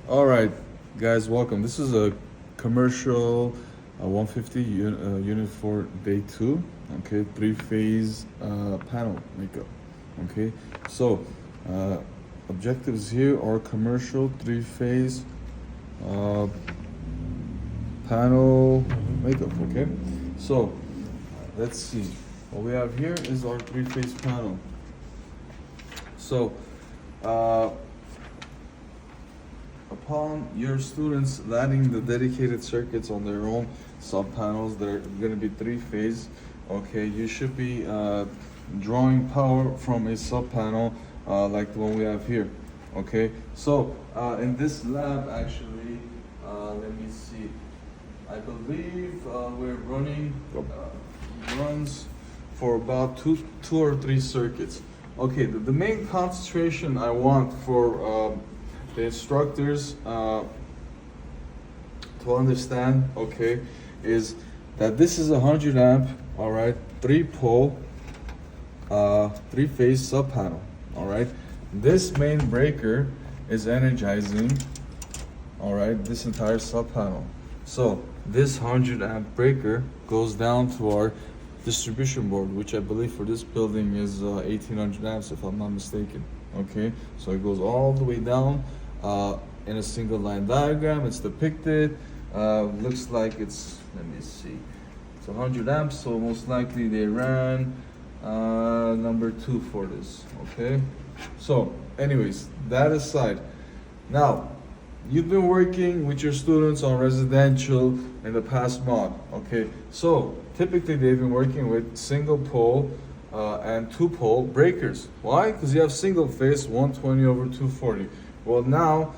All right, guys, welcome. This is a commercial 150 unit for day two. Okay, three-phase panel makeup. Okay, so objectives here are commercial three-phase uh, panel makeup. Okay, so let's see. What we have here is our three-phase panel. So. Upon your students landing the dedicated circuits on their own sub panels, they're going to be three-phase. Okay, you should be drawing power from a sub panel like the one we have here. Okay, so in this lab, actually, let me see. I believe we're running runs for about two or three circuits. Okay, the main concentration I want for the instructors to understand, okay, is that this is a 100 amp, all right, 3-pole, 3-phase sub panel, all right. This main breaker is energizing, all right, this entire sub panel. So this 100 amp breaker goes down to our distribution board, which I believe for this building is 1800 amps, if I'm not mistaken. Okay, so it goes all the way down in a single line diagram. It's depicted. Looks like it's, let me see, it's 100 amps, so most likely they ran number 2 for this. Okay, so anyways, that aside, now you've been working with your students on residential in the past month. Okay, so typically they've been working with single pole and 2-pole breakers. Why? Because you have single phase 120 over 240. Well, now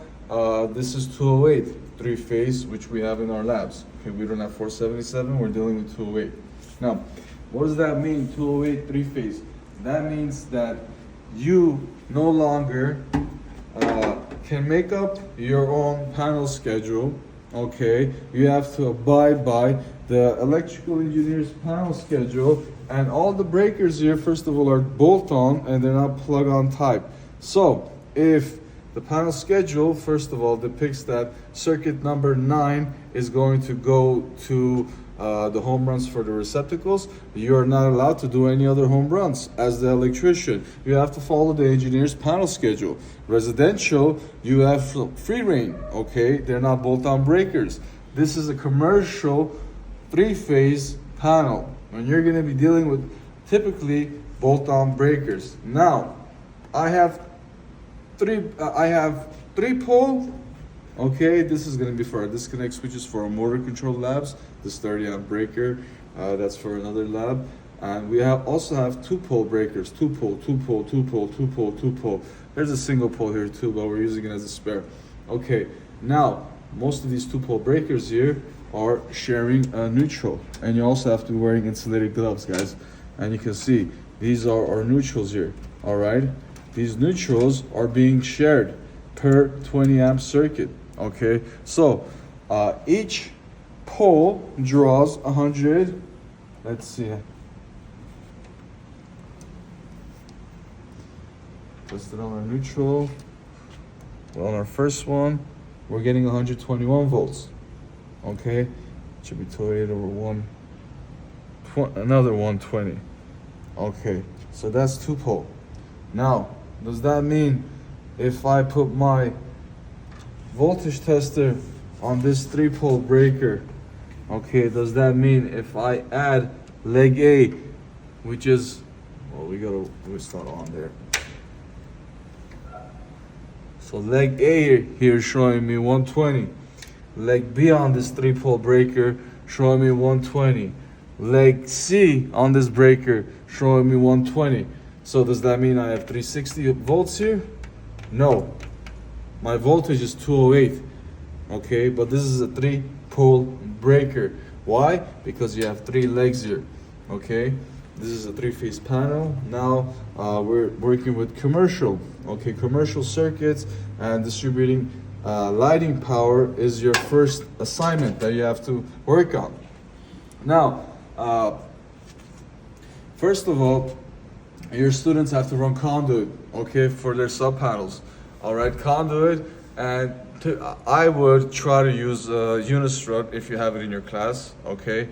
this is 208 3-phase, which we have in our labs. Okay, we don't have 477, we're dealing with 208. Now, what does that mean, 208 3-phase? That means that you no longer can make up your own panel schedule. Okay, you have to abide by the electrical engineer's panel schedule, and all the breakers here, first of all, are bolt-on and they're not plug-on type. So if the panel schedule, first of all, depicts that circuit number 9 is going to go to the home runs for the receptacles, you are not allowed to do any other home runs as the electrician. You have to follow the engineer's panel schedule. Residential, you have free reign, okay? They're not bolt-on breakers. This is a commercial 3-phase panel, and you're gonna be dealing with typically bolt-on breakers. Now, I have 3-pole. Okay, this is going to be for our disconnect switches for our motor control labs. This 30 amp breaker, that's for another lab. And we also have 2-pole breakers, 2-pole, 2-pole, 2-pole, 2-pole, 2-pole. There's a single pole here too, but we're using it as a spare. Okay, now most of these 2-pole breakers here are sharing a neutral, and you also have to be wearing insulated gloves, guys. And you can see these are our neutrals here. All right, these neutrals are being shared per 20 amp circuit. Okay, so each pole draws 100. Let's see. Listed on our neutral. Well, on our first one, we're getting 121 volts. Okay, it should be 208 over another 120. Okay, so that's 2-pole. Now, does that mean if I put my voltage tester on this 3-pole breaker, okay, does that mean if I add leg A, which is, well, we start on there. So leg A here showing me 120. Leg B on this 3-pole breaker showing me 120. Leg C on this breaker showing me 120. So does that mean I have 360 volts here? No. My voltage is 208. Okay, but this is a 3-pole breaker. Why? Because you have 3 legs here. Okay, this is a 3-phase panel. Now we're working with commercial. Okay, commercial circuits and distributing lighting power is your first assignment that you have to work on. Now, first of all, your students have to run conduit, okay, for their sub panels. All right, conduit And I would try to use Unistrut if you have it in your class, okay?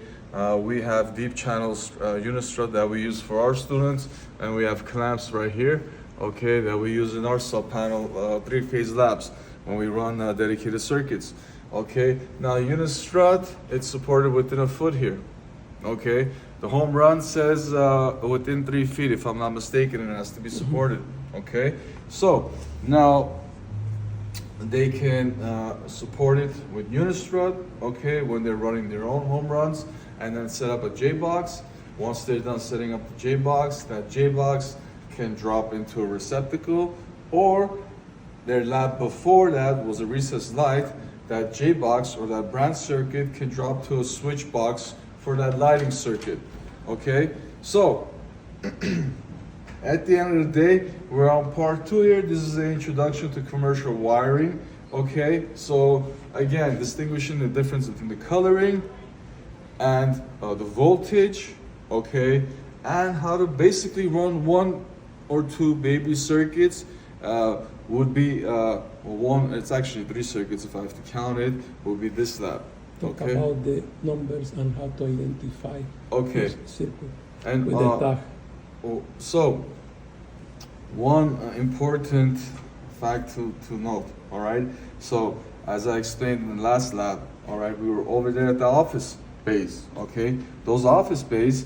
We have deep channels Unistrut that we use for our students, and we have clamps right here, okay, that we use in our sub-panel three-phase labs when we run dedicated circuits, okay? Now Unistrut, it's supported within a foot here, okay? The home run says within 3 feet, if I'm not mistaken, and it has to be supported, okay? So now they can support it with Unistrut, okay, when they're running their own home runs, and then set up a J-box. Once they're done setting up the J-box, that J-box can drop into a receptacle, or their lab before that was a recessed light. That J-box or that branch circuit can drop to a switch box for that lighting circuit, okay? So, at the end of the day, we're on part 2 here. This is the introduction to commercial wiring, okay? So, again, distinguishing the difference between the coloring and the voltage, okay? And how to basically run 1 or 2 baby circuits would be one, it's actually 3 circuits if I have to count it, would be this lab. Talk Okay. about the numbers and how to identify Okay. each circuit And with the tag. so, one important fact to note, all right? So, as I explained in the last lab, all right, we were over there at the office bays, okay? Those office bays,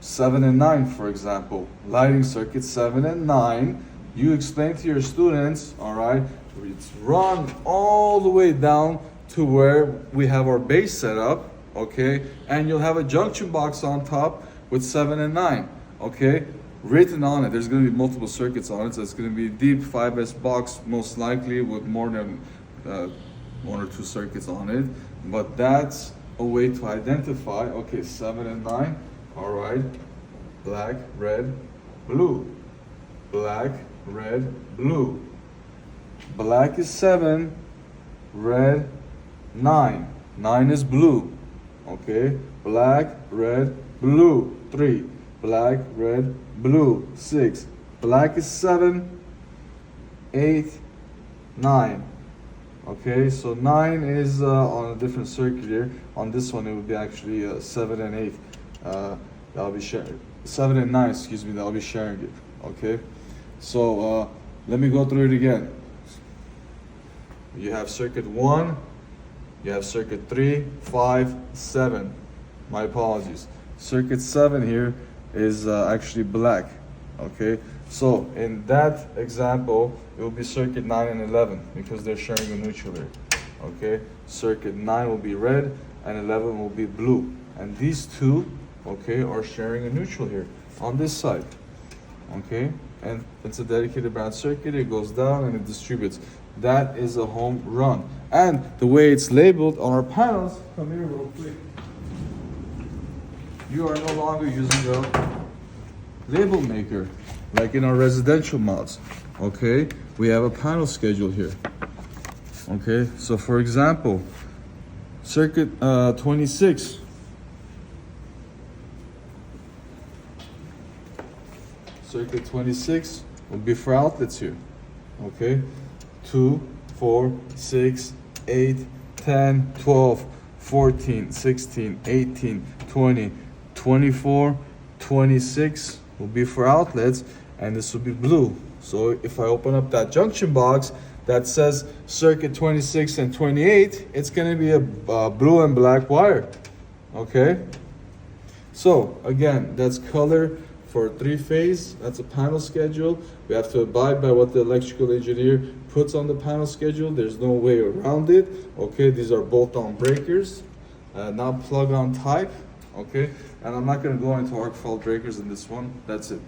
7 and 9, for example, lighting circuits 7 and 9, you explain to your students, all right, it's run all the way down to where we have our base set up, okay? And you'll have a junction box on top with 7 and 9, okay? Written on it, there's going to be multiple circuits on it, so it's going to be a deep 5S box, most likely with more than 1 or 2 circuits on it. But that's a way to identify, okay, 7 and 9, all right, black, red, blue, black, red, blue. Black is 7, red, 9. 9 is blue, okay? Black, red, blue, 3. Black, red, blue, 6. Black is 7, 8, 9. Okay, so 9 is on a different circuit here. On this one, it would be actually 7 and 8. That'll be sharing 7 and 9. Excuse me. That'll be sharing it. Okay, so let me go through it again. You have circuit 1. You have circuit 3, 5, 7. My apologies. Circuit 7 here is actually black. Okay, so in that example, it will be circuit 9 and 11 because they're sharing a neutral here. Okay, circuit 9 will be red and 11 will be blue. And these two, okay, are sharing a neutral here on this side. Okay, and it's a dedicated branch circuit. It goes down and it distributes. That is a home run. And the way it's labeled on our panels, come here real quick. You are no longer using a label maker like in our residential mods. Okay, we have a panel schedule here. Okay, so for example, circuit 26. Circuit 26 will be for outlets here. Okay, 2, 4, 6, 8, 10, 12, 14, 16, 18, 20, 24, 26 will be for outlets, and this will be blue. So if I open up that junction box that says circuit 26 and 28, it's going to be a blue and black wire. Okay, so again, that's color for 3-phase. That's a panel schedule. We have to abide by what the electrical engineer puts on the panel schedule. There's no way around it. Okay, these are bolt-on breakers, not plug-on type. Okay, and I'm not going to go into arc fault breakers in this one. That's it.